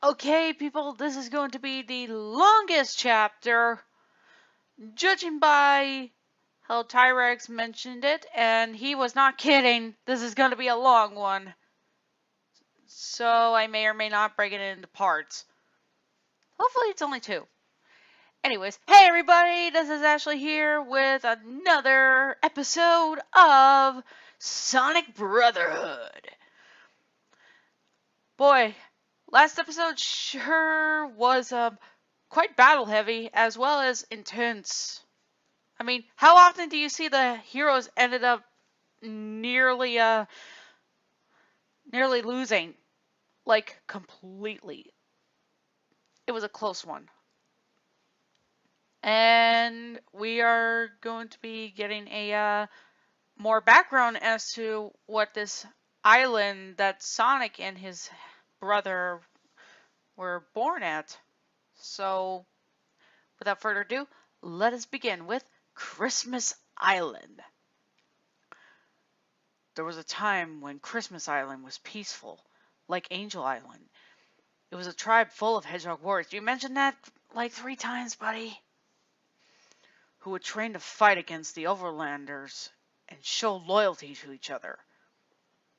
Okay, people, this is going to be the longest chapter, judging by how Tyrex mentioned it, and he was not kidding. This is going to be a long one. So I may or may not break it into parts. Hopefully it's only two. Anyways, hey everybody, this is Ashley here with another episode of Sonic Brotherhood. Boy, last episode sure was quite battle heavy as well as intense. I mean, how often do you see the heroes ended up nearly nearly losing, like completely? It was a close one. And we are going to be getting a more background as to what this island that Sonic and his brother were born at. So, without further ado, let us begin with Christmas Island. There was a time when Christmas Island was peaceful, like Angel Island. It was a tribe full of hedgehog warriors. You mentioned that like 3 times, buddy. Who would train to fight against the overlanders and show loyalty to each other.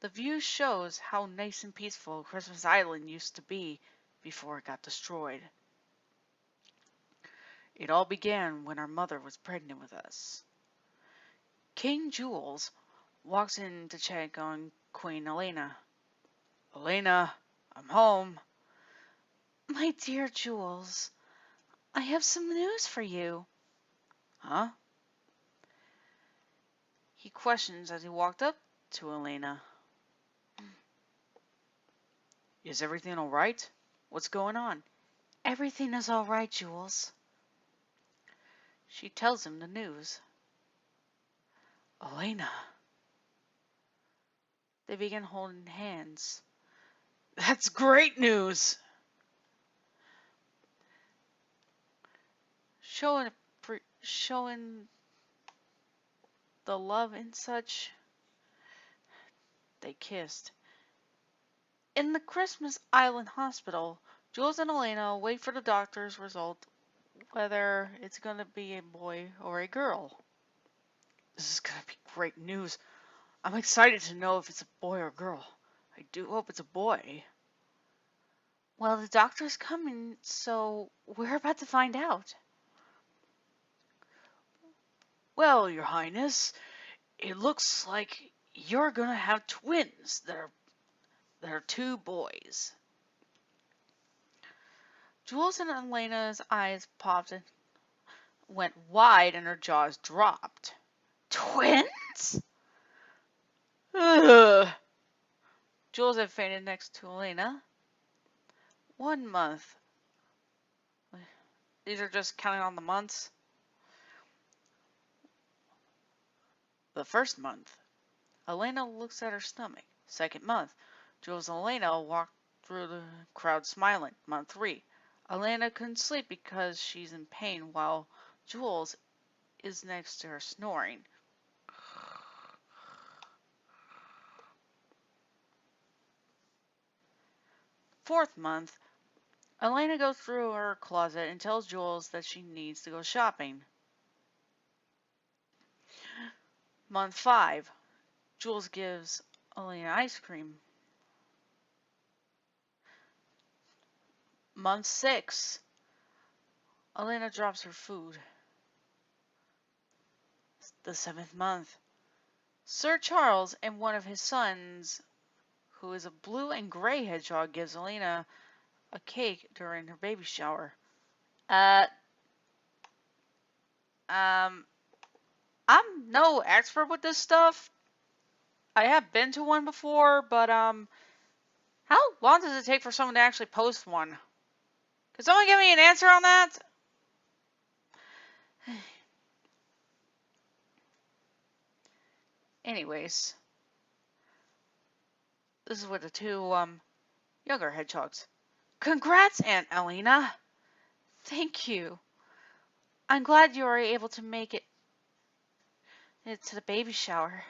The view shows how nice and peaceful Christmas Island used to be before it got destroyed. It all began when our mother was pregnant with us. King Jules walks in to check on Queen Elena. Elena, I'm home. My dear Jules, I have some news for you. Huh? He questions as he walked up to Elena. Is everything all right? What's going on? Everything is all right, Jules. She tells him the news. Elena. They begin holding hands. That's great news! Showing the love and such. They kissed. In the Christmas Island hospital, Jules and Elena wait for the doctor's result, whether it's going to be a boy or a girl. This is going to be great news. I'm excited to know if it's a boy or a girl. I do hope it's a boy. Well, the doctor's coming, so we're about to find out. Well, Your Highness, it looks like you're gonna have twins that are 2 boys. Jules and Elena's eyes popped and went wide and her jaws dropped. Twins? Ugh. Jules had fainted next to Elena. 1 month. These are just counting on the months. The first month. Elena looks at her stomach. 2nd month. Jules and Elena walked through the crowd smiling. Month 3. Elena couldn't sleep because she's in pain while Jules is next to her snoring. 4th month. Elena goes through her closet and tells Jules that she needs to go shopping. Month 5. Jules gives Elena ice cream. Month 6. Elena drops her food. The 7th month. Sir Charles and one of his sons, who is a blue and gray hedgehog, gives Elena a cake during her baby shower. I'm no expert with this stuff. I have been to one before, but how long does it take for someone to actually post one? Could someone give me an answer on that? Anyways, this is with the 2 younger hedgehogs. Congrats, Aunt Elena. Thank you. I'm glad you were able to make it to the baby shower.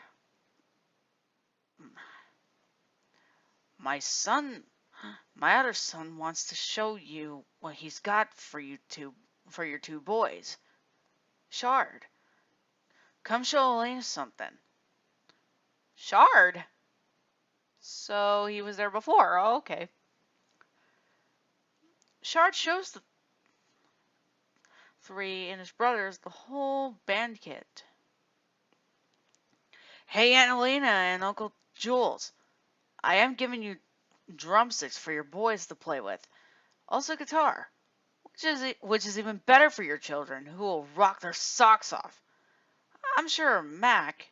My son My other son wants to show you what he's got for your two boys. Shard, come show Elena something. Shard? So he was there before. Oh, okay. Shard shows the three and his brothers the whole band kit. Hey, Aunt Elena and Uncle Jules, I am giving you drumsticks for your boys to play with. Also guitar, which is even better for your children, who will rock their socks off. I'm sure Mac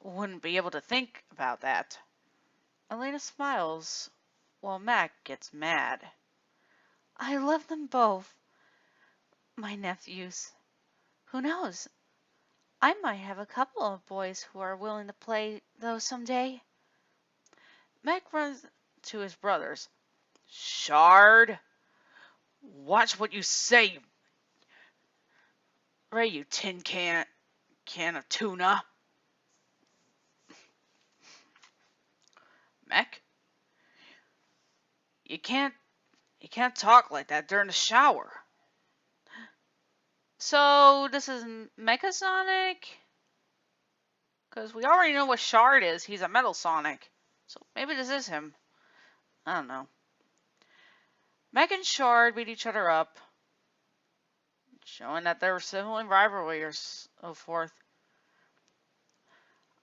wouldn't be able to think about that. Elena smiles while Mac gets mad. I love them both, my nephews. Who knows? I might have a couple of boys who are willing to play, though, someday. Mac runs to his brothers. Shard, watch what you say, Ray, you tin can of tuna. Mac, you can't talk like that during the shower. So this is Mecha Sonic? Because we already know what Shard is. He's a Metal Sonic. So maybe this is him. I don't know. Mech and Shard beat each other up, showing that there was sibling rivalry or so forth.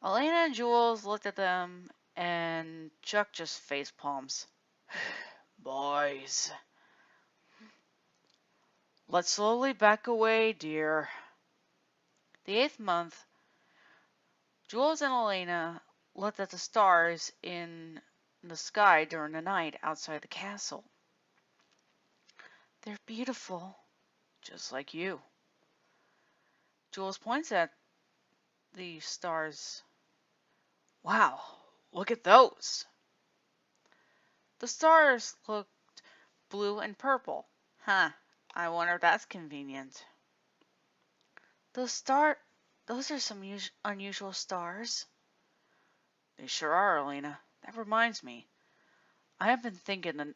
Elena and Jules looked at them, and Chuck just face palms. Boys. Let's slowly back away, dear. The 8th month, Jules and Elena looked at the stars in the sky during the night outside the castle. They're beautiful, just like you. Jules points at the stars. Wow, look at those. The stars looked blue and purple. Huh, I wonder if that's convenient. Those are some unusual stars. They sure are, Elena. That reminds me. I have been thinking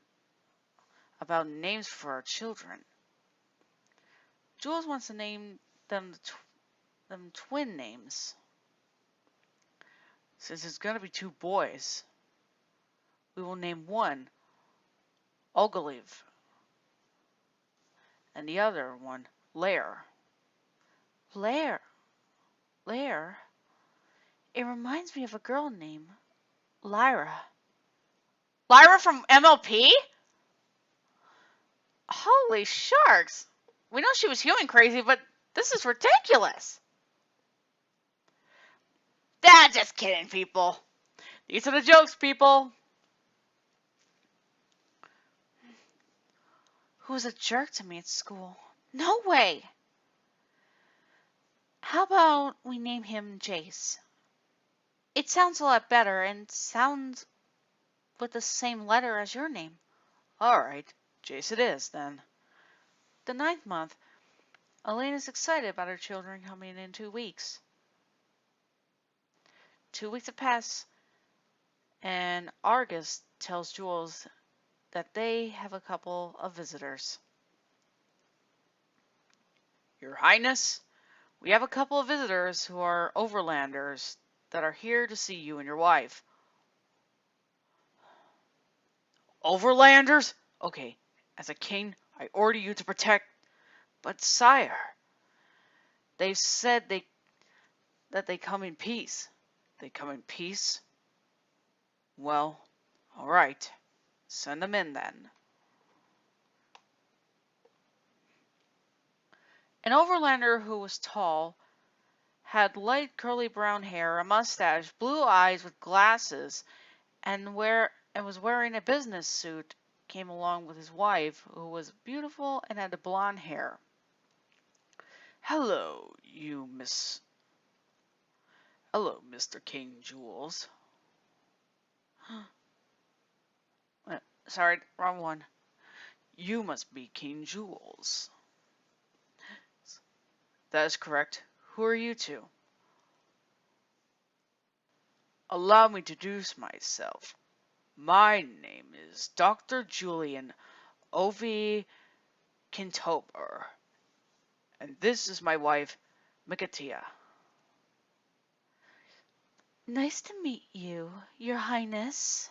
about names for our children. Jules wants to name them twin names. Since it's going to be two boys, we will name one Ogoliv and the other one Lair. Lair? Lair? It reminds me of a girl named Lyra. Lyra from MLP? Holy sharks! We know she was human crazy, but this is ridiculous. Just kidding, people. These are the jokes, people. Who was a jerk to me at school? No way. How about we name him Jace? It sounds a lot better and sounds with the same letter as your name. Alright, Jace it is, then. The 9th month, Elena's excited about her children coming in 2 weeks. 2 weeks have passed, and Argus tells Jules that they have a couple of visitors. Your Highness, we have a couple of visitors who are overlanders that are here to see you and your wife. Overlanders? Okay, as a king, I order you to protect. But sire, they've said that they come in peace. They come in peace? Well, all right. Send them in then. An overlander who was tall, had light curly brown hair, a mustache, blue eyes with glasses, and was wearing a business suit, came along with his wife, who was beautiful and had blonde hair. Hello, Hello, Mr. King Jules. Sorry, wrong one. You must be King Jules. That is correct. Who are you two? Allow me to introduce myself. My name is Dr. Julian Ovi Kintober, and this is my wife, Mikatia. Nice to meet you, Your Highness.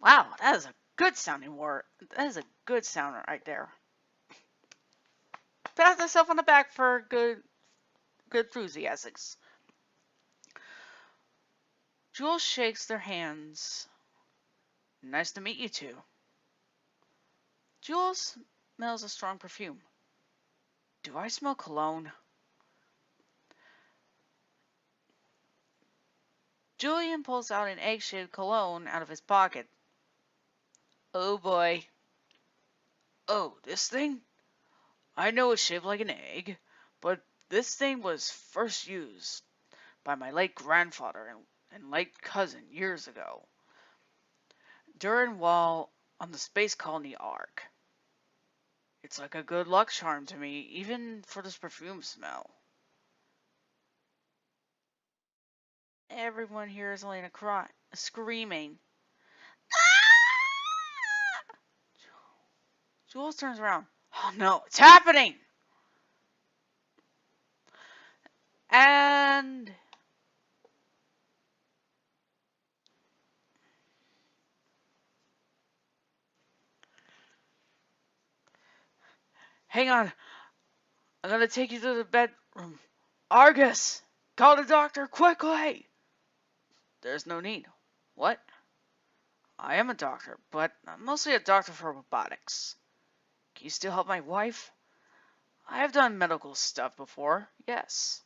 Wow, that is a good sounding word. That is a good sound right there. Pat myself on the back for good enthusiastics. Jules shakes their hands. Nice to meet you two. Jules smells a strong perfume. Do I smell cologne? Julian pulls out an egg-shaped cologne out of his pocket. Oh boy. Oh, this thing? I know it's shaped like an egg, but this thing was first used by my late grandfather and late cousin years ago, while on the space colony Ark. It's like a good luck charm to me, even for this perfume smell. Everyone here is Elena screaming. Ah! Jules turns around. Oh no, it's happening! And hang on, I'm gonna take you to the bedroom. Argus, call the doctor quickly! There's no need. What? I am a doctor, but I'm mostly a doctor for robotics. Can you still help my wife? I have done medical stuff before, yes.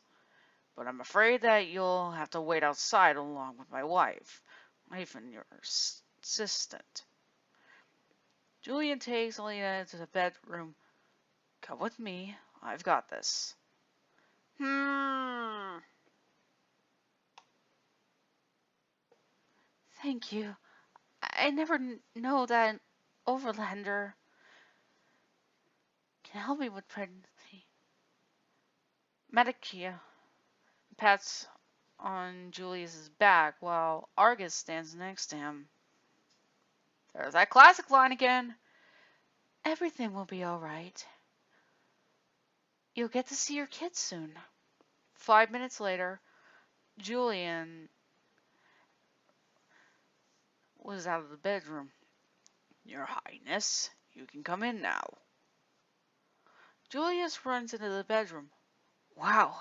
But I'm afraid that you'll have to wait outside along with my wife, even your assistant. Julian takes Elena to the bedroom. Come with me. I've got this. Thank you. I never know that an overlander can help me with pregnancy. Medicia pats on Julius's back while Argus stands next to him. There's that classic line again. Everything will be all right. You'll get to see your kids soon. 5 minutes later, Julian was out of the bedroom. Your Highness, you can come in now. Julius runs into the bedroom. Wow.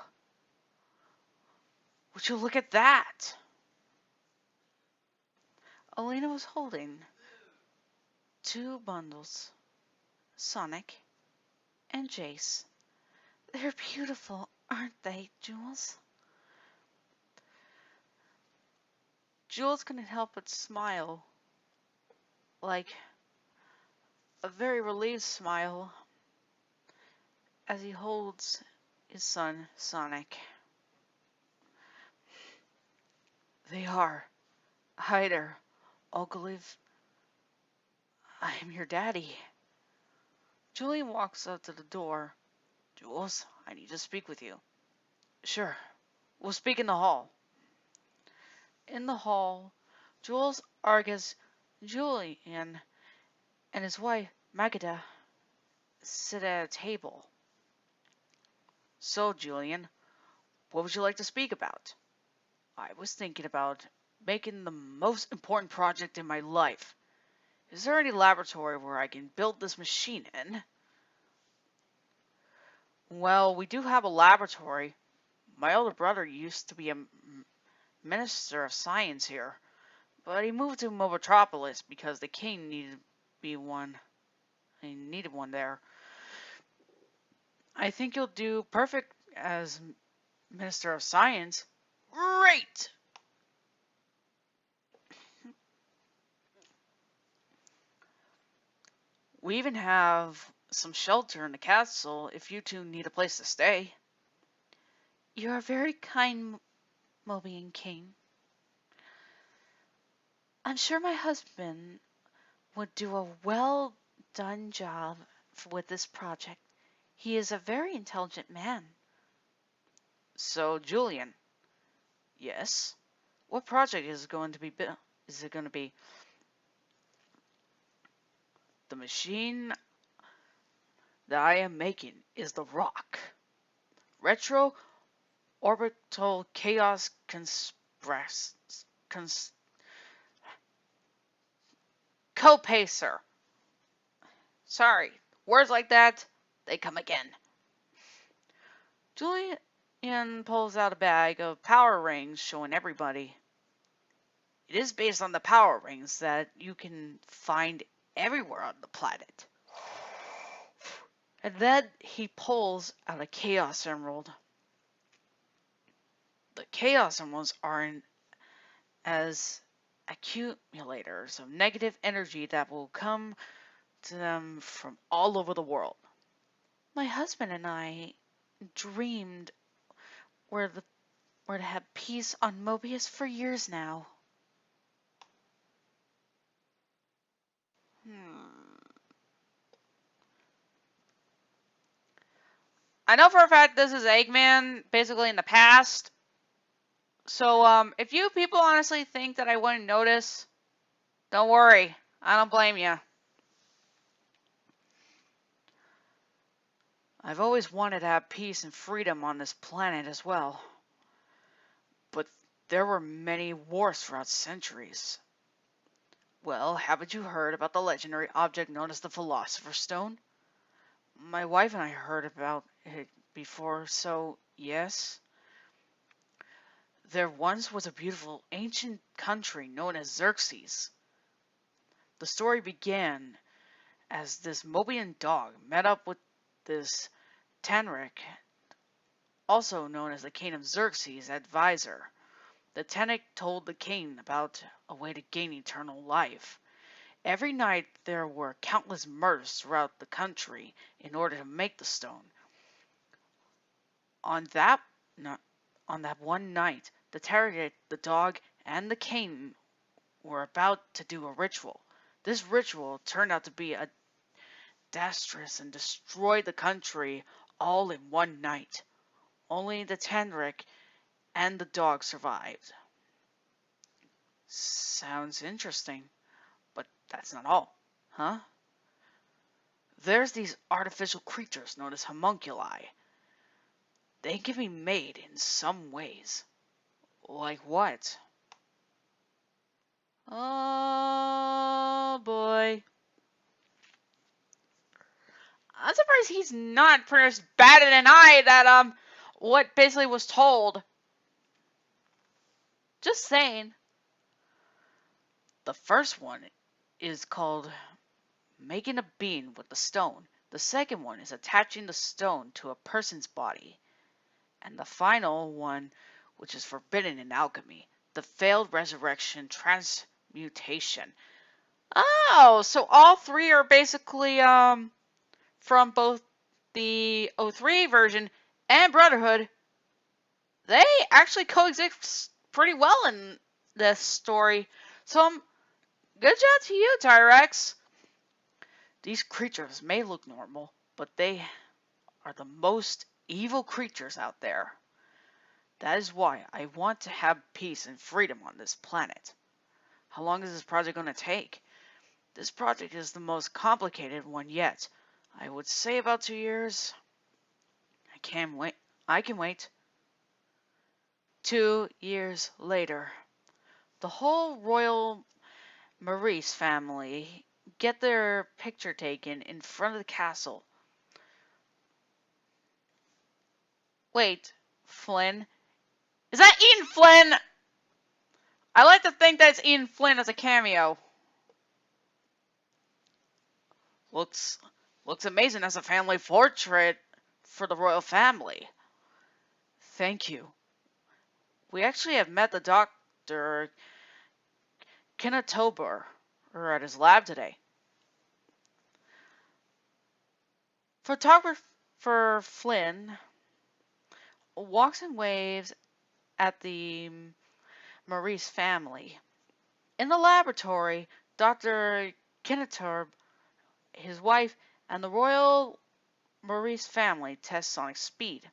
Would you look at that? Elena was holding 2 bundles. Sonic and Jace. They're beautiful, aren't they, Jules? Jules couldn't help but smile. Like a very relieved smile as he holds his son, Sonic. They are. Hi there, Ogoliv. I am your daddy. Julian walks up to the door. Jules, I need to speak with you. Sure. We'll speak in the hall. In the hall, Jules, Argus, Julian, and his wife, Magda, sit at a table. So, Julian, what would you like to speak about? I was thinking about making the most important project in my life. Is there any laboratory where I can build this machine in? Well, we do have a laboratory. My older brother used to be a minister of science here, but he moved to Mobotropolis because the king needed one. He needed one there. I think you'll do perfect as minister of science. Great! We even have some shelter in the castle if you two need a place to stay. You are very kind, Mobian King. I'm sure my husband would do a well done job with this project. He is a very intelligent man. So, Julian. Yes? What project is it going to be? The machine that I am making is the rock. Retro orbital chaos copacer. Sorry, words like that, they come again. Julian pulls out a bag of power rings, showing everybody. It is based on the power rings that you can find everywhere on the planet. And then he pulls out a Chaos Emerald. The Chaos Emeralds are as accumulators of negative energy that will come to them from all over the world. My husband and I dreamed we're to have peace on Mobius for years now. I know for a fact this is Eggman, basically in the past. So, if you people honestly think that I wouldn't notice, don't worry. I don't blame you. I've always wanted to have peace and freedom on this planet as well. But there were many wars throughout centuries. Well, haven't you heard about the legendary object known as the Philosopher's Stone? My wife and I heard about it before, so yes. There once was a beautiful ancient country known as Xerxes. The story began as this Mobian dog met up with this Tanric, also known as the king of Xerxes' advisor. The Tanric told the king about a way to gain eternal life. Every night there were countless murders throughout the country in order to make the stone. On that one night, the Tanric, the dog, and the king were about to do a ritual. This ritual turned out to be a disastrous and destroyed the country all in one night. Only the Tanric and the dog survived. Sounds interesting, but that's not all, huh? There's these artificial creatures known as homunculi. They can be made in some ways. Like what? Oh boy. I'm surprised he's not pretty much batted an eye that what basically was told. Just saying. The first one is called making a being with the stone. The second one is attaching the stone to a person's body. And the final one, which is forbidden in alchemy, the failed resurrection transmutation. Oh, so all three are basically from both the '03 version and Brotherhood. They actually coexist pretty well in this story. So good job to you, Tyrex. These creatures may look normal, but they are the most evil creatures out there. That is why I want to have peace and freedom on this planet. How long is this project going to take? This project is the most complicated one yet. I would say about 2 years. I can wait. 2 years later, the whole royal Maurice family get their picture taken in front of the castle. Wait, Flynn? Is that Ian Flynn? I like to think that it's Ian Flynn as a cameo. Looks amazing as a family portrait for the royal family. Thank you. We actually have met the Dr. Kenatober at his lab today. Photographer Flynn walks and waves at the Maurice family. In the laboratory, Dr. Kenatober, his wife, and the royal Maurice family test Sonic's speed.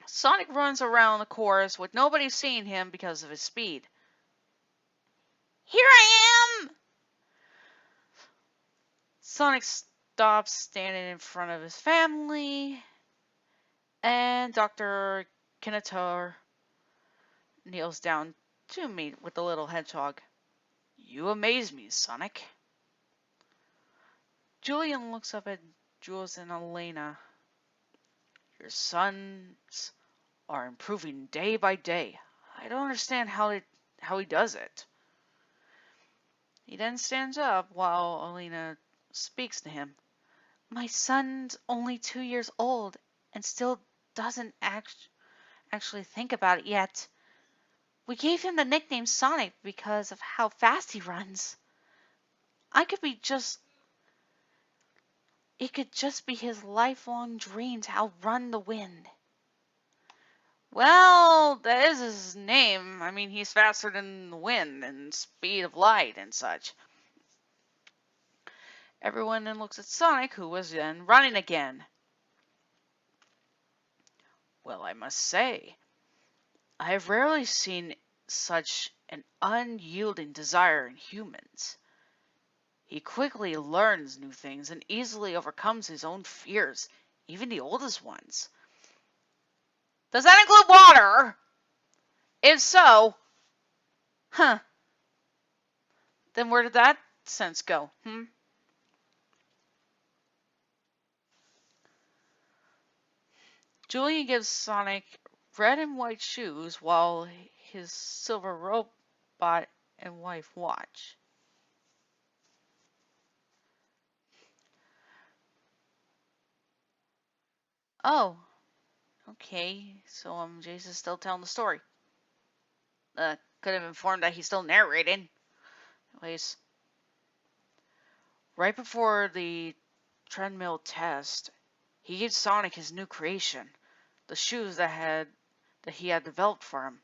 Sonic runs around the course with nobody seeing him because of his speed. Here I am! Sonic stops standing in front of his family, and Dr. Kinator kneels down to meet with the little hedgehog. You amaze me, Sonic. Julian looks up at Jules and Elena. Your sons are improving day by day. I don't understand how he does it. He then stands up while Elena speaks to him. My son's only 2 years old and still doesn't actually think about it yet. We gave him the nickname Sonic because of how fast he runs. I could be just It could just be his lifelong dream to outrun the wind. Well, that is his name. I mean, he's faster than the wind and speed of light and such. Everyone then looks at Sonic, who was then running again. Well, I must say, I have rarely seen such an unyielding desire in humans. He quickly learns new things and easily overcomes his own fears, even the oldest ones. Does that include water? If so, then where did that sense go? Julian gives Sonic red and white shoes while his silver robot and wife watch. Oh, okay. So Jace is still telling the story. Could have informed that he's still narrating. Anyways, right before the treadmill test, he gives Sonic his new creation, the shoes that he had developed for him.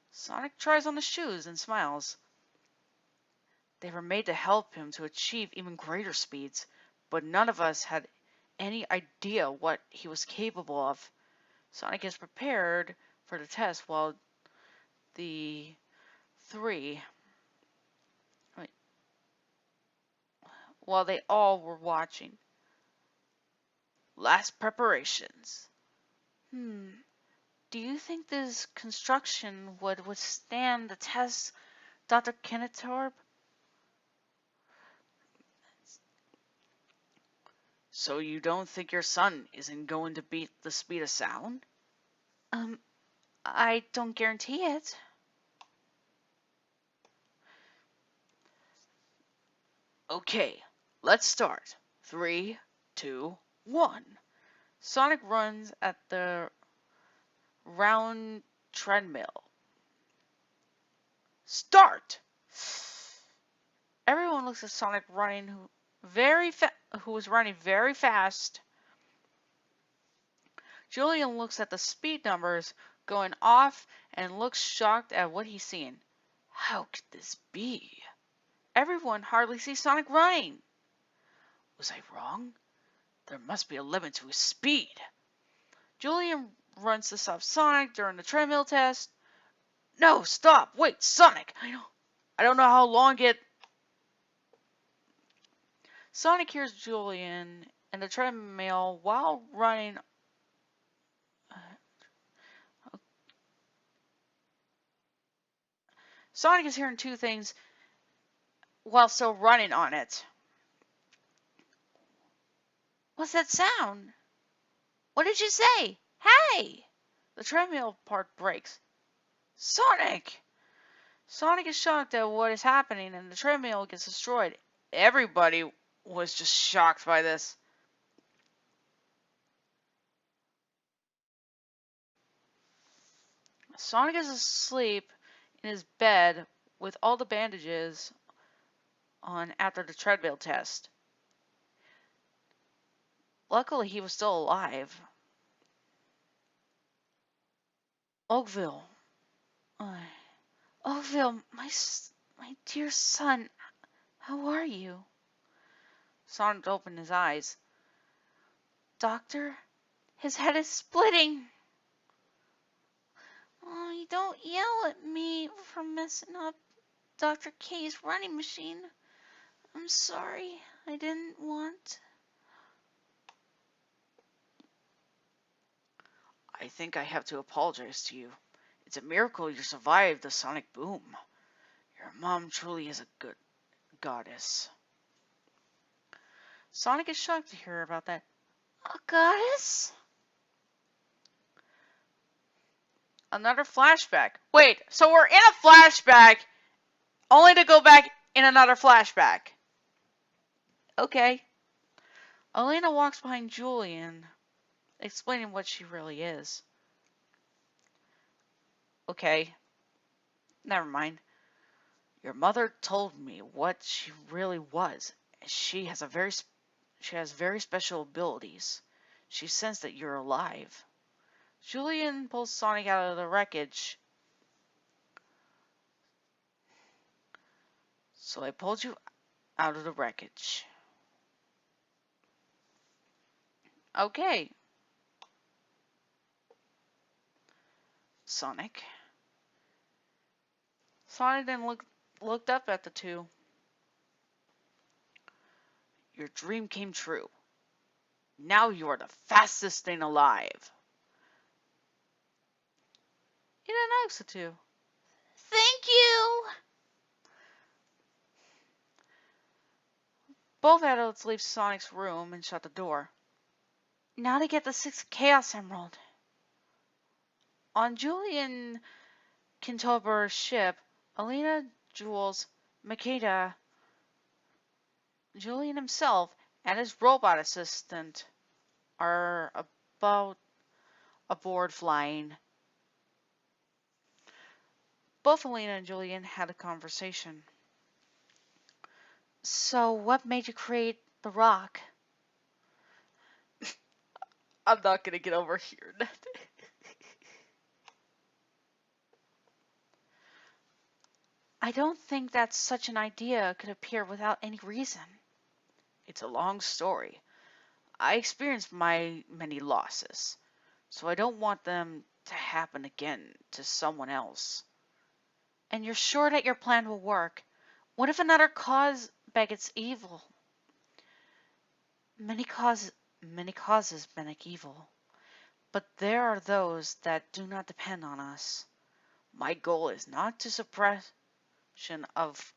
Sonic tries on the shoes and smiles. They were made to help him to achieve even greater speeds, but none of us had any idea what he was capable of. Sonic is prepared for the test while the three, while they all were watching. Last preparations. Do you think this construction would withstand the test, Dr. Kennetorp? So you don't think your son isn't going to beat the speed of sound? I don't guarantee it. Okay, let's start. 3, 2, 1. Sonic runs at the round treadmill. Start! Everyone looks at Sonic running, who was running very fast. Julian looks at the speed numbers going off and looks shocked at what he's seeing. How could this be? Everyone hardly sees Sonic running. Was I wrong? There must be a limit to his speed. Julian runs to stop Sonic during the treadmill test. No, stop! Wait, Sonic! I don't know how long it... Sonic hears Julian and the treadmill while running. Sonic is hearing two things while still running on it. What's that sound? What did you say? Hey! The treadmill part breaks. Sonic! Sonic is shocked at what is happening and the treadmill gets destroyed. Everybody was just shocked by this. Sonic is asleep in his bed with all the bandages on after the treadmill test. Luckily, he was still alive. Oakville. Oakville, my dear son, how are you? Sonic opened his eyes. Doctor, his head is splitting. Oh, you don't yell at me for messing up Dr. K's running machine. I'm sorry. I didn't want. I think I have to apologize to you. It's a miracle you survived the sonic boom. Your mom truly is a good goddess. Sonic is shocked to hear about that. A goddess? Another flashback. Wait, so we're in a flashback, only to go back in another flashback. Okay. Elena walks behind Julian, explaining what she really is. Okay, never mind. Your mother told me what she really was. She has very special abilities. She sensed that you're alive. Julian pulls Sonic out of the wreckage. So I pulled you out of the wreckage. Okay. Sonic. Sonic then looked up at the two. Your dream came true. Now you are the fastest thing alive. He then hugs the two. Thank you! Both adults leave Sonic's room and shut the door. Now to get the 6th Chaos Emerald. On Julian Kintober's ship, Alina, Jules, Makeda, Julian himself, and his robot assistant are about aboard flying. Both Alina and Julian had a conversation. So, what made you create the rock? I'm not gonna get over here. I don't think that such an idea could appear without any reason. It's a long story. I experienced my many losses, so I don't want them to happen again to someone else. And you're sure that your plan will work? What if another cause begets evil? Many causes beget evil, but there are those that do not depend on us. My goal is not to suppression of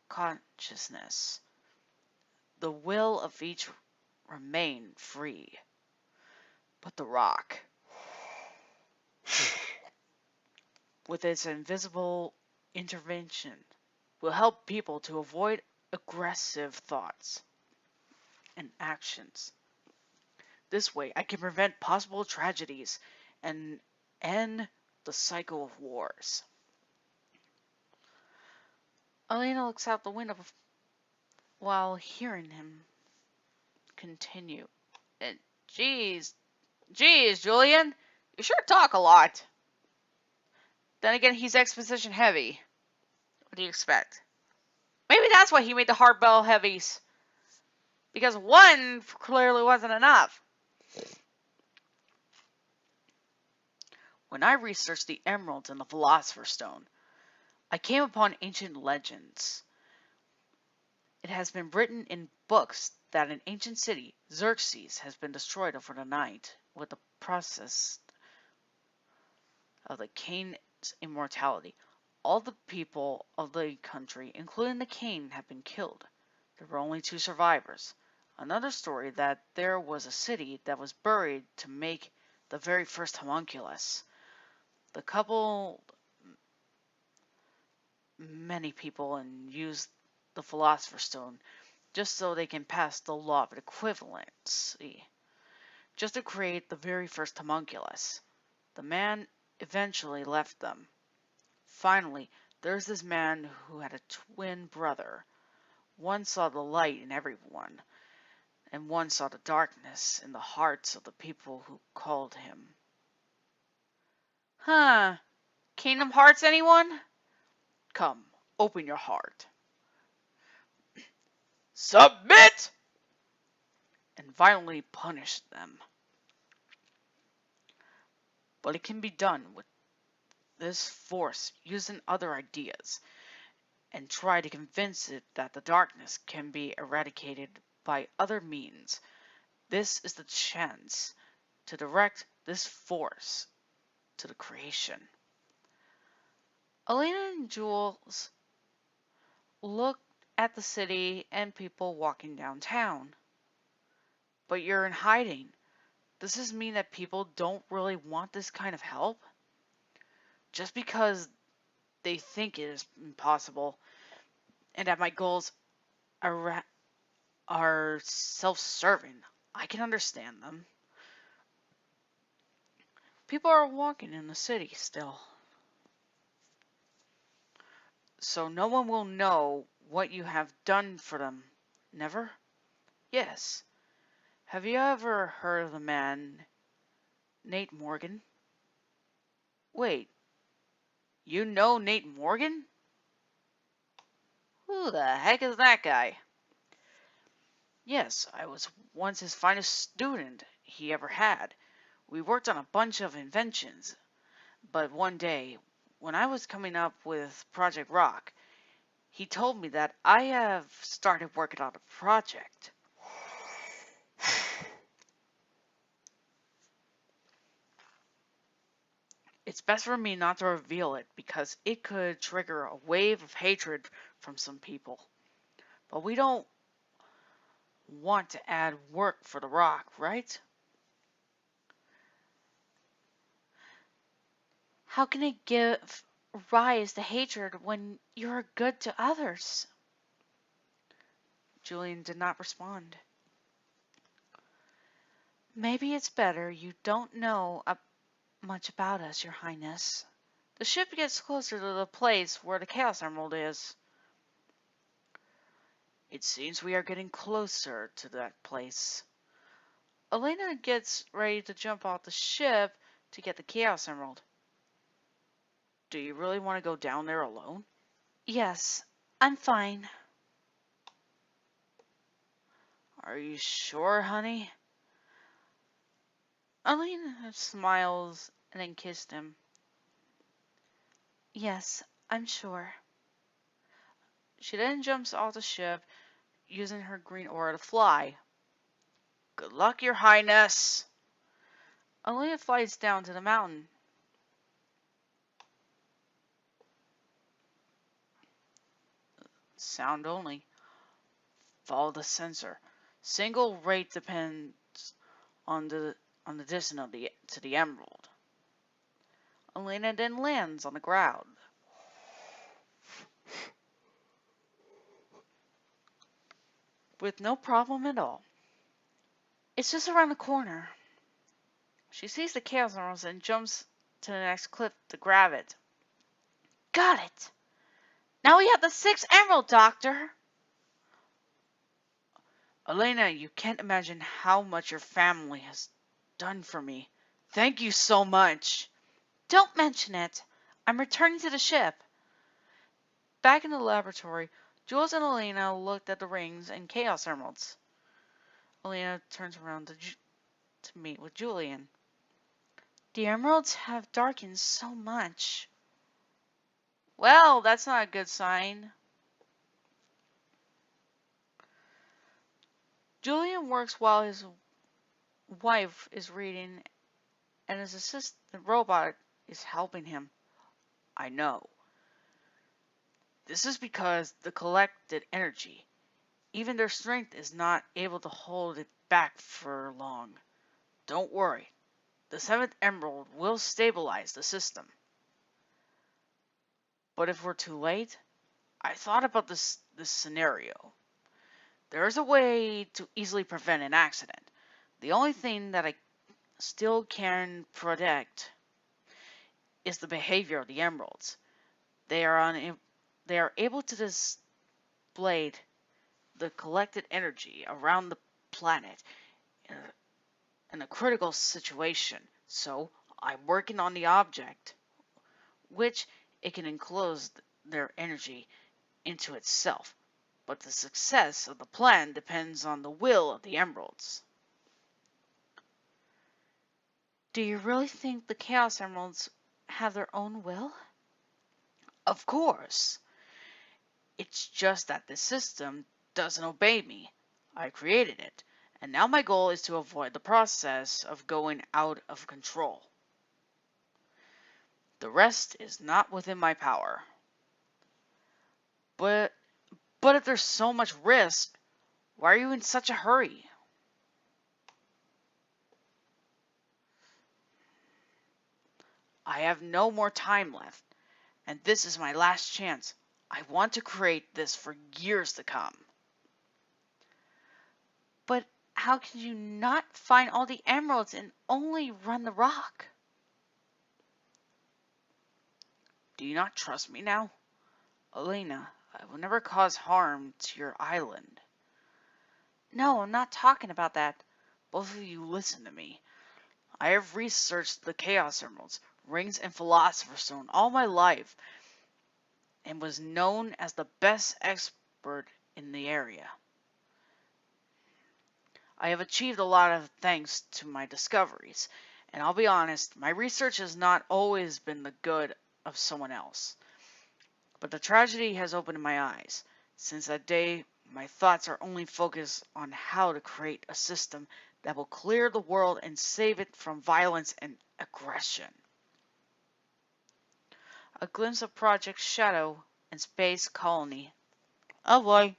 consciousness. The will of each remain free. But the rock, with its invisible intervention, will help people to avoid aggressive thoughts and actions. This way, I can prevent possible tragedies and end the cycle of wars. Elena looks out the window while hearing him continue. Geez, Julian, you sure talk a lot. Then again, he's exposition heavy. What do you expect? Maybe that's why he made the hard bell heavies. Because one clearly wasn't enough. When I researched the emeralds and the philosopher's stone, I came upon ancient legends. It has been written in books that an ancient city, Xerxes, has been destroyed over the night with the process of the king's immortality. All the people of the country, including the king, have been killed. There were only 2 survivors. Another story that there was a city that was buried to make the very first homunculus. The couple many people and use the philosopher's stone just so they can pass the law of equivalency, just to create the very first homunculus. The man eventually left them. Finally, there's this man who had a twin brother. One saw the light in everyone, and one saw the darkness in the hearts of the people who called him. Huh. Kingdom Hearts, anyone? Come, open your heart. Submit! And violently punish them. But it can be done with this force using other ideas. and try to convince it that the darkness can be eradicated by other means. This is the chance to direct this force to the creation. Elena and Jules looked at the city and people walking downtown. But you're in hiding. Does this mean that people don't really want this kind of help? Just because they think it is impossible and that my goals are, are self-serving, I can understand them. People are walking in the city still. So no one will know what you have done for them. Never? Yes. Have you ever heard of the man Nate Morgan? Wait, you know Nate Morgan? Who the heck is that guy? Yes, I was once his finest student he ever had. We worked on a bunch of inventions, but one day, when I was coming up with Project Rock, he told me that I have started working on a project. It's best for me not to reveal it because it could trigger a wave of hatred from some people. But we don't want to add work for the Rock, right? How can it give rise to hatred when you're good to others? Julian did not respond. Maybe it's better you don't know much about us, Your Highness. The ship gets closer to the place where the Chaos Emerald is. It seems we are getting closer to that place. Elena gets ready to jump off the ship to get the Chaos Emerald. Do you really want to go down there alone? Yes, I'm fine. Are you sure, honey? Elena smiles and then kissed him. Yes, I'm sure. She then jumps off the ship, using her green aura to fly. Good luck, Your Highness. Elena flies down to the mountain. Sound only. Follow the sensor. Single rate depends on the distance of to the emerald. Elena then lands on the ground. With no problem at all. It's just around the corner. She sees the Chaos Emerald and jumps to the next cliff to grab it. Got it! Now we have the 6th Emerald, Doctor! Elena, you can't imagine how much your family has done for me. Thank you so much. Don't mention it. I'm returning to the ship. Back in the laboratory, Jules and Elena looked at the rings and Chaos Emeralds. Elena turns around to meet with Julian. The emeralds have darkened so much. Well, that's not a good sign. Julian works while his wife is reading and his assistant robot is helping him. I know. This is because the collected energy, even their strength is not able to hold it back for long. Don't worry. The 7th emerald will stabilize the system. But if we're too late, I thought about this scenario. There is a way to easily prevent an accident. The only thing that I still can predict is the behavior of the emeralds. They are able to display the collected energy around the planet in a critical situation. So I'm working on the object, which it can enclose their energy into itself. But the success of the plan depends on the will of the emeralds. Do you really think the Chaos Emeralds have their own will? Of course. It's just that this system doesn't obey me. I created it, and now my goal is to avoid the process of going out of control. The rest is not within my power. But if there's so much risk, why are you in such a hurry? I have no more time left, and this is my last chance. I want to create this for years to come. But how can you not find all the emeralds and only run the rock? Do you not trust me now? Elena, I will never cause harm to your island. No, I'm not talking about that. Both of you listen to me. I have researched the Chaos Emeralds, rings, and Philosopher's Stone all my life, and was known as the best expert in the area. I have achieved a lot of thanks to my discoveries, and I'll be honest, my research has not always been the good of someone else. But the tragedy has opened my eyes. Since that day, my thoughts are only focused on how to create a system that will clear the world and save it from violence and aggression. A glimpse of Project Shadow and Space Colony. Oh boy.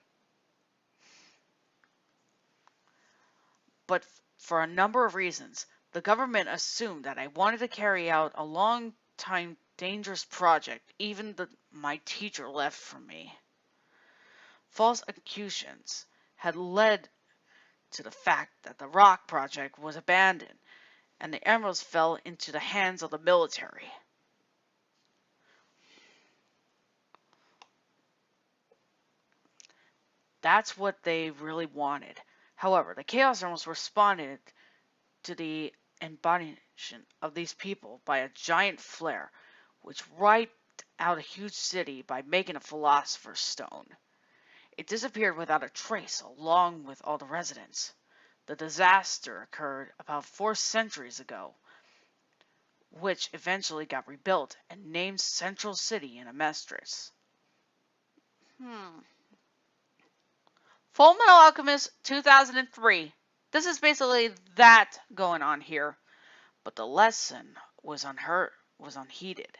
But for a number of reasons, the government assumed that I wanted to carry out a long time dangerous project even my teacher left from me. False accusations had led to the fact that the rock project was abandoned and the emeralds fell into the hands of the military. That's what they really wanted. However, the Chaos Emeralds responded to the embodiment of these people by a giant flare, which wiped out a huge city by making a Philosopher's Stone. It disappeared without a trace, along with all the residents. The disaster occurred about 4 centuries ago, which eventually got rebuilt and named Central City in Amestris. Full Metal Alchemist 2003. This is basically that going on here. But the lesson was unheeded.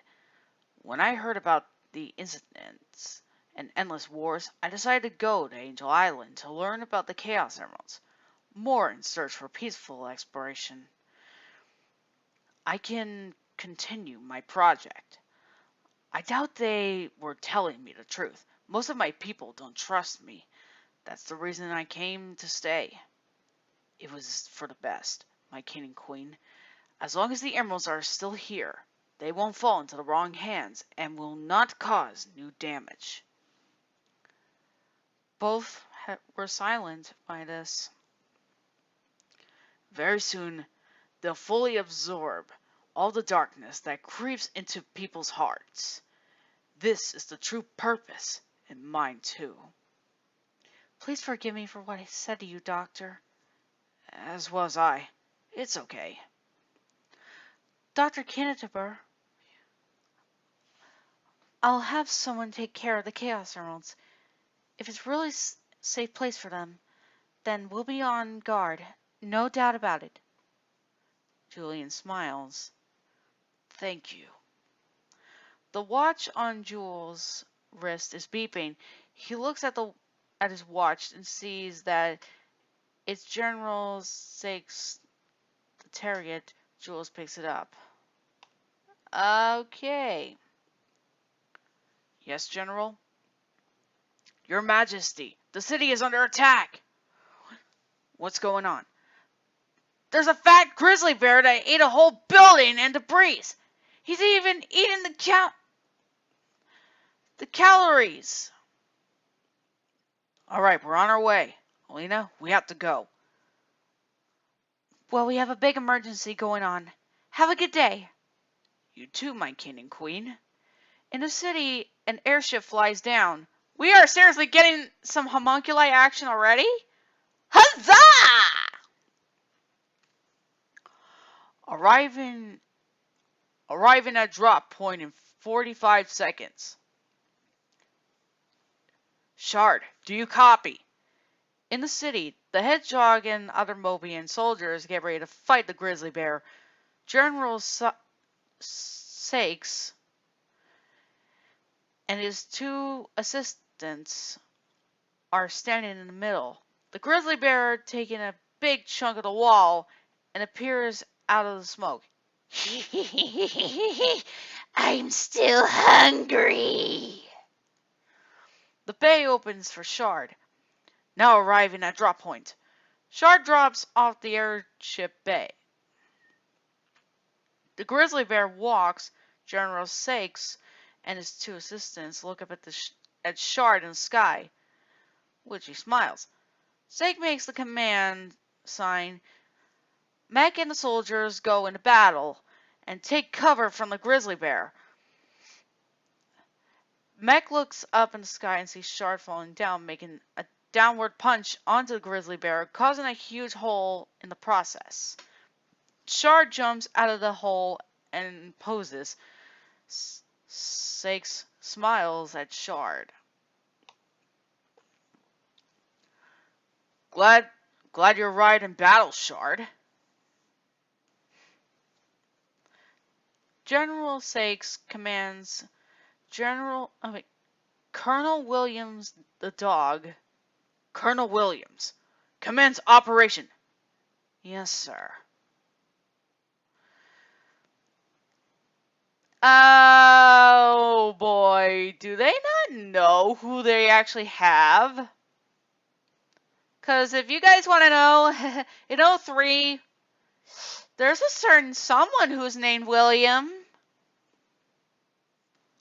When I heard about the incidents and endless wars, I decided to go to Angel Island to learn about the Chaos Emeralds, more in search for peaceful exploration. I can continue my project. I doubt they were telling me the truth. Most of my people don't trust me. That's the reason I came to stay. It was for the best, my king and queen. As long as the emeralds are still here, they won't fall into the wrong hands and will not cause new damage. Both were silent by this. Very soon, they'll fully absorb all the darkness that creeps into people's hearts. This is the true purpose, and mine too. Please forgive me for what I said to you, Doctor. As well as I. It's okay. Dr. Kennedy, I'll have someone take care of the Chaos Emeralds. If it's really a safe place for them, then we'll be on guard. No doubt about it. Julian smiles. Thank you. The watch on Jules' wrist is beeping. He looks at his watch and sees that it's General Secretariat. Jules picks it up. Okay. Yes, General? Your Majesty, the city is under attack. What's going on? There's a fat grizzly bear that ate a whole building and debris. He's even eating the calories. All right, we're on our way. Alina, we have to go. Well, we have a big emergency going on. Have a good day. You too, my king and queen. In the city, an airship flies down. We are seriously getting some homunculi action already? Huzzah! Arriving at drop point in 45 seconds. Shard, do you copy? In the city, the hedgehog and other Mobian soldiers get ready to fight the grizzly bear. General Sakes and his two assistants are standing in the middle. The grizzly bear taking a big chunk of the wall and appears out of the smoke. I'm still hungry. The bay opens for Shard, now arriving at drop point. Shard drops off the airship bay. The grizzly bear walks. General Sakes and his two assistants look up at Shard in the sky, which he smiles. Sakes makes the command sign. Mac and the soldiers go into battle and take cover from the grizzly bear. Mac looks up in the sky and sees Shard falling down, making a downward punch onto the grizzly bear, causing a huge hole in the process. Shard jumps out of the hole and poses. Sakes smiles at Shard. Glad you're right in battle, Shard. General Sakes commands Colonel Williams the dog. Colonel Williams commands operation. Yes, sir. Oh boy, do they not know who they actually have? Because if you guys want to know, in 03, there's a certain someone who's named William.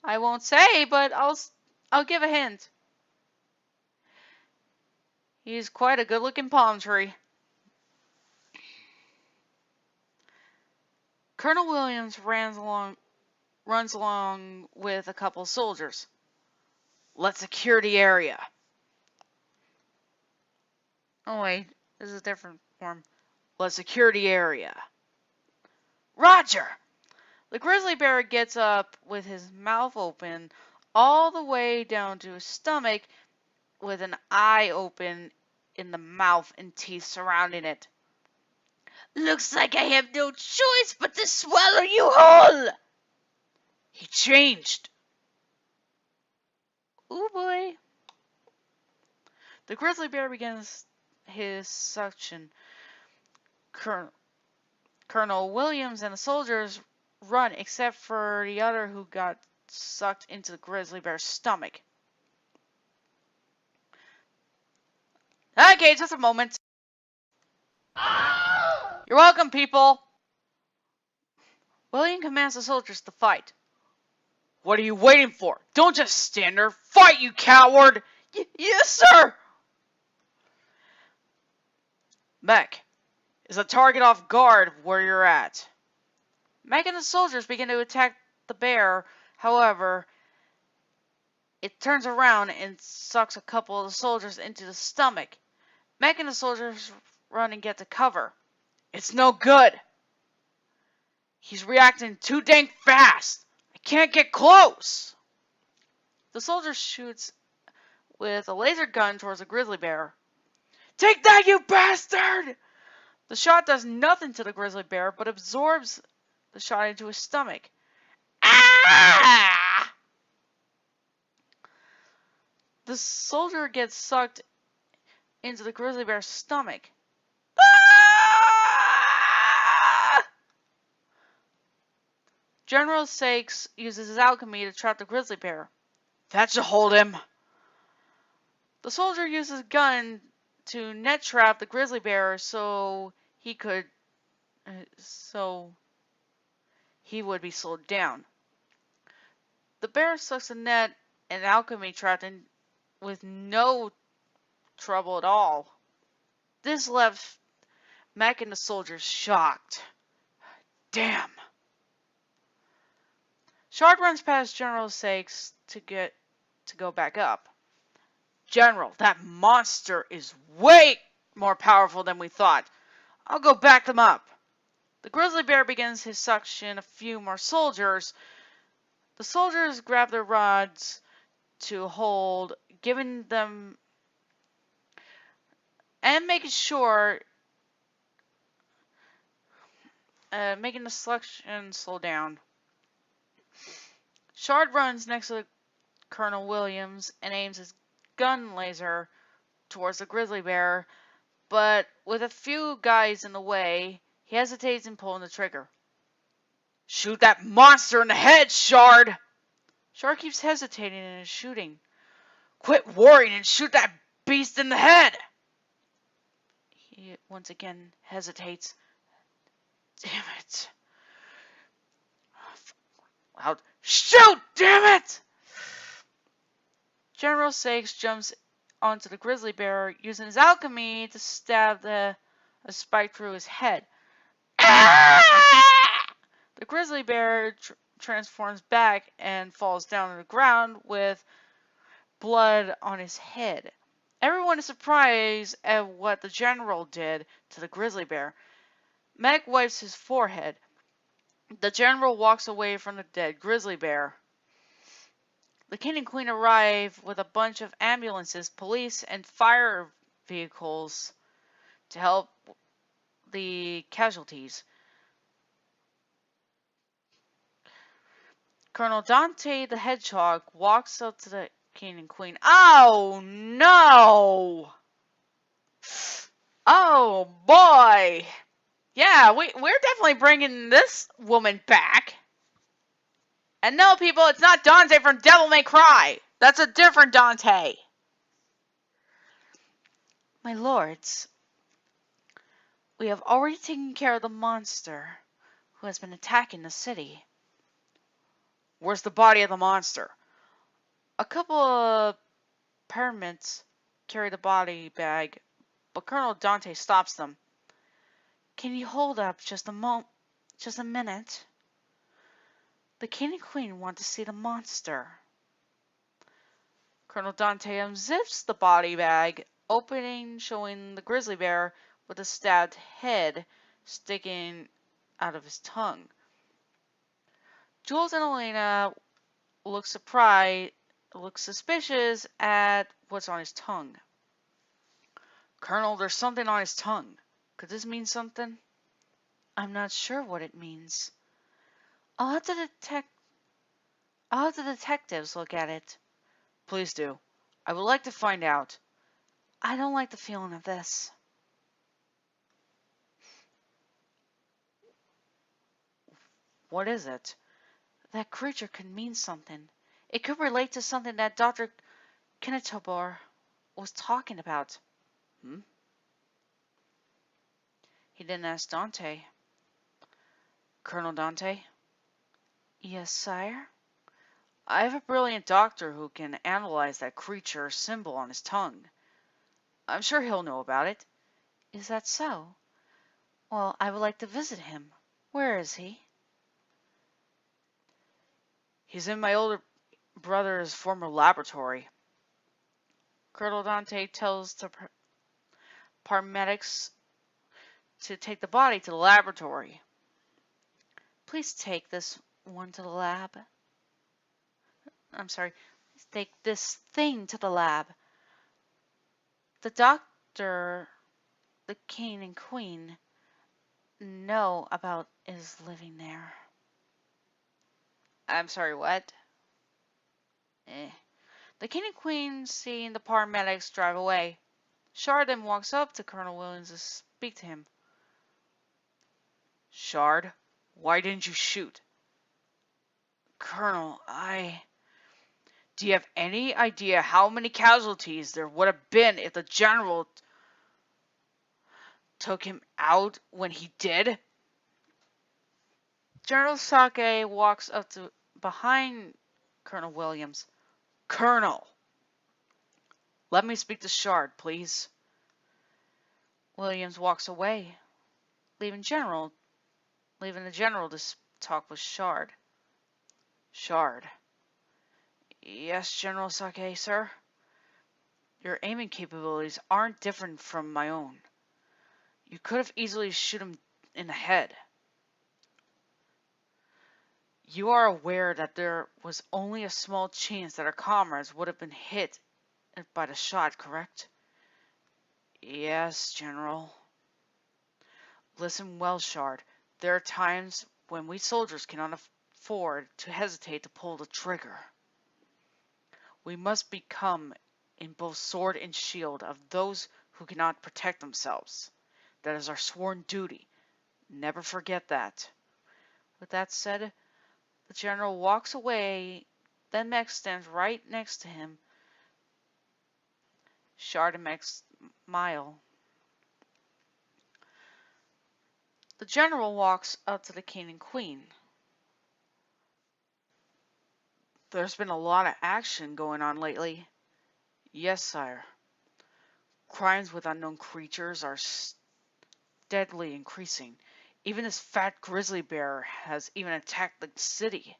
I won't say, but I'll give a hint. He's quite a good-looking palm tree. Colonel Williams runs along with a couple soldiers. Let's secure the area. Oh wait, this is a different form. Let's secure the area. Roger! The grizzly bear gets up with his mouth open all the way down to his stomach with an eye open in the mouth and teeth surrounding it. Looks like I have no choice but to swallow you whole! He changed. Ooh boy. The grizzly bear begins his suction. Colonel Williams and the soldiers run except for the other who got sucked into the grizzly bear's stomach. Okay, just a moment. You're welcome, people. William commands the soldiers to fight. What are you waiting for? Don't just stand there. Fight, you coward! Yes, sir! Mech, is a target off guard where you're at? Mech and the soldiers begin to attack the bear. However, it turns around and sucks a couple of the soldiers into the stomach. Mech and the soldiers run and get to cover. It's no good. He's reacting too dang fast. I can't get close. The soldier shoots with a laser gun towards the grizzly bear. Take that, you bastard! The shot does nothing to the grizzly bear, but absorbs the shot into his stomach. Ah! The soldier gets sucked into the grizzly bear's stomach. Ah! General Sakes uses his alchemy to trap the grizzly bear. That should hold him. The soldier uses a gun to net trap the grizzly bear so he would be slowed down. The bear sucks the net and alchemy trapped in with no trouble at all. This left Mac and the soldiers shocked. Damn. Shard runs past General Sakes to go back up. General, that monster is way more powerful than we thought. I'll go back them up. The grizzly bear begins his suction. A few more soldiers. The soldiers grab their rods to hold, giving them and making sure, making the selection slow down. Shard runs next to Colonel Williams and aims his gun laser towards the grizzly bear, but with a few guys in the way, he hesitates in pulling the trigger. Shoot that monster in the head, Shard! Shard keeps hesitating in his shooting. Quit worrying and shoot that beast in the head! He once again hesitates. Damn it. Loud. Shoot! Damn it! General Sakes jumps onto the grizzly bear, using his alchemy to stab a spike through his head. The grizzly bear transforms back and falls down on the ground with blood on his head. Everyone is surprised at what the general did to the grizzly bear. Meg wipes his forehead. The general walks away from the dead grizzly bear. The king and queen arrive with a bunch of ambulances, police, and fire vehicles to help the casualties. Colonel Dante the Hedgehog walks up to the king and queen. Oh no! Oh boy! Yeah, we're definitely bringing this woman back. And no, people, it's not Dante from Devil May Cry. That's a different Dante. My lords, we have already taken care of the monster who has been attacking the city. Where's the body of the monster? A couple of paramedics carry the body bag, but Colonel Dante stops them. Can you hold up just a minute? The king and queen want to see the monster. Colonel Dante unzips the body bag, opening, showing the grizzly bear with a stabbed head sticking out of his tongue. Jules and Elena look suspicious at what's on his tongue. Colonel, there's something on his tongue. Could this mean something? I'm not sure what it means. I'll have the detectives look at it. Please do. I would like to find out. I don't like the feeling of this. What is it? That creature could mean something. It could relate to something that Dr. Kinetobor was talking about. Hmm? He didn't ask Dante. Colonel Dante? Yes, sire? I have a brilliant doctor who can analyze that creature symbol on his tongue. I'm sure he'll know about it. Is that so? Well, I would like to visit him. Where is he? He's in my older brother's former laboratory. Colonel Dante tells the paramedics to take the body to the laboratory. Please take this one to the lab. I'm sorry. Please take this thing to the lab. The doctor, the king and queen, know about is living there. I'm sorry, what? The king and queen, seeing the paramedics drive away. Shard then walks up to Colonel Williams to speak to him. Shard, why didn't you shoot? Colonel, do you have any idea how many casualties there would have been if the general took him out when he did? General Sake walks up to behind Colonel Williams. Colonel, let me speak to Shard, please. Williams walks away, leaving the general to talk with Shard. Shard. Yes, General Sake, sir. Your aiming capabilities aren't different from my own. You could have easily shot him in the head. You are aware that there was only a small chance that our comrades would have been hit by the shot, correct? Yes, General. Listen well, Shard. There are times when we soldiers cannot afford to hesitate to pull the trigger. We must become in both sword and shield of those who cannot protect themselves. That is our sworn duty. Never forget that. With that said, the general walks away. Then Max stands right next to him. Shard and Max smile. The general walks up to the king and queen. There's been a lot of action going on lately. Yes, sire. Crimes with unknown creatures are steadily increasing. Even this fat grizzly bear has even attacked the city.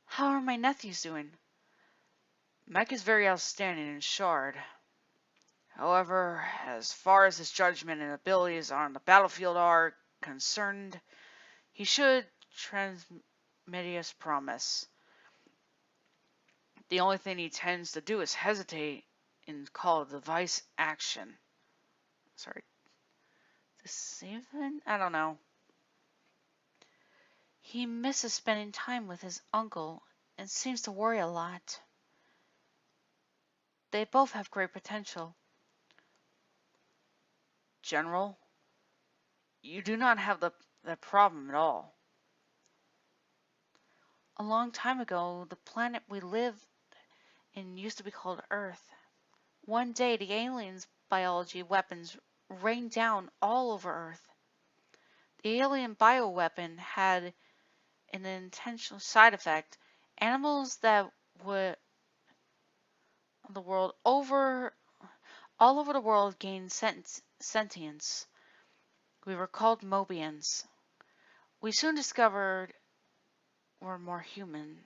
How are my nephews doing? Mech is very outstanding in Shard. However, as far as his judgment and abilities on the battlefield are concerned, he should transmedius promise. The only thing he tends to do is hesitate and call a device action. Sorry. Deceiving? I don't know. He misses spending time with his uncle and seems to worry a lot. They both have great potential. General, you do not have that problem at all. A long time ago, the planet we live in used to be called Earth. One day, the aliens' biology weapons rained down all over Earth. The alien bioweapon had an intentional side effect. Animals that would the world over all over the world gained sentience. We were called Mobians. We soon discovered we're more human.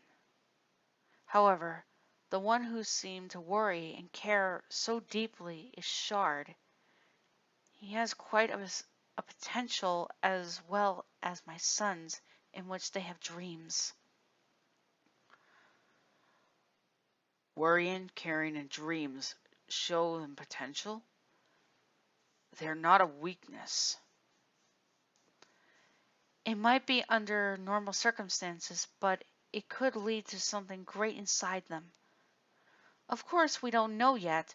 However, the one who seemed to worry and care so deeply is Shard. He has quite a potential as well as my sons, in which they have dreams. Worrying, caring, and dreams show them potential. They're not a weakness. It might be under normal circumstances, but it could lead to something great inside them. Of course, we don't know yet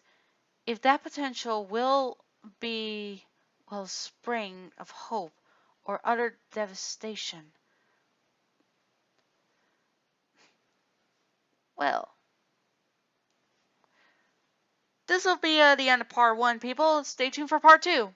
if that potential will be spring of hope or utter devastation. Well, this will be the end of part one, people. Stay tuned for part two.